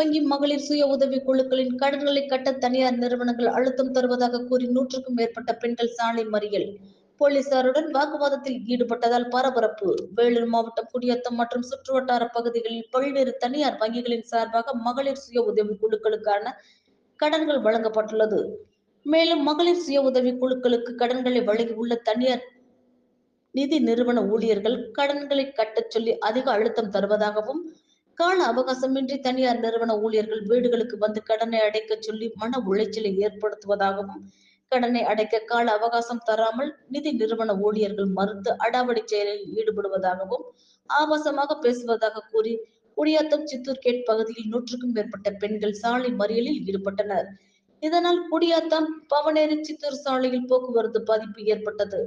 வங்கி மகளிர் சுய உதவி குழுக்களின் கடன்களை கட்ட தனியார் நிறுவனங்கள் அழுத்தம் தருவதாக கூறி 100க்கும் மேற்பட்ட பெண்கள் சாலை மறியல். போலீசாருடன் வாக்குவாதத்தில் ஈடுபட்டதால் பரபரப்பு. வேலூர் மாவட்டம் குடியாத்தம் மற்றும் சுற்றுவட்டார பகுதிகளில் பல்வேறு தனியார் வங்கிகளின் சார்பாக மகளிர் சுய உதவி குழுக்களுக்கான கடன்கள் வழங்கப்பட்டுள்ளது. மேலும் மகளிர் சுய உதவி குழுக்களுக்கு கடன்களை வழங்கியுள்ள தனியார் நிதி நிறுவன ஊழியர்கள் கடன்களை கட்டச் சொல்லி அதிக அழுத்தம் தருவதாகவும், கால அவகாசமின்றி தனியார் நிறுவன ஊழியர்கள் வீடுகளுக்கு வந்து கடனை அடைக்க சொல்லி மன உளைச்சலை ஏற்படுத்துவதாகவும், கடனை அடைக்க கால அவகாசம் தராமல் நிதி நிறுவன ஊழியர்கள் மறுத்து அடாவடி செயலில் ஈடுபடுவதாகவும் ஆபாசமாக பேசுவதாக கூறி குடியாத்தம் சித்தூர் கேட் பகுதியில் 100க்கும் மேற்பட்ட பெண்கள் சாலை மறியலில் ஈடுபட்டனர். இதனால் குடியாத்தம் பவனேரி சித்தூர் சாலையில் போக்குவரத்து பாதிப்பு ஏற்பட்டது.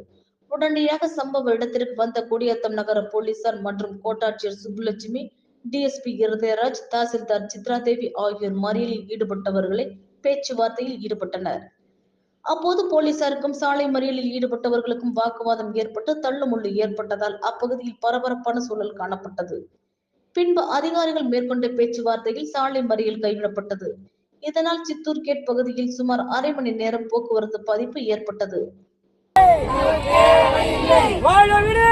உடனடியாக சம்பவ இடத்திற்கு வந்த குடியாத்தம் நகர போலீசார் மற்றும் கோட்டாட்சியர் சுப்புலட்சுமி, டிஎஸ்பி இருதயராஜ், தாசில்தார் சித்ராதேவி ஆகியோர் மறியலில் ஈடுபட்டவர்களை பேச்சுவார்த்தையில் ஈடுபட்டனர். அப்போது போலீசாருக்கும் சாலை மறியலில் ஈடுபட்டவர்களுக்கும் வாக்குவாதம் ஏற்பட்டு தள்ளுமுள்ளு ஏற்பட்டதால் அப்பகுதியில் பரபரப்பான சூழல் காணப்பட்டது. பின்பு அதிகாரிகள் மேற்கொண்ட பேச்சுவார்த்தையில் சாலை மறியல் கைவிடப்பட்டது. இதனால் சித்தூர் கேட் பகுதியில் சுமார் அரை மணி நேரம் போக்குவரத்து பாதிப்பு ஏற்பட்டது. வாழ விடு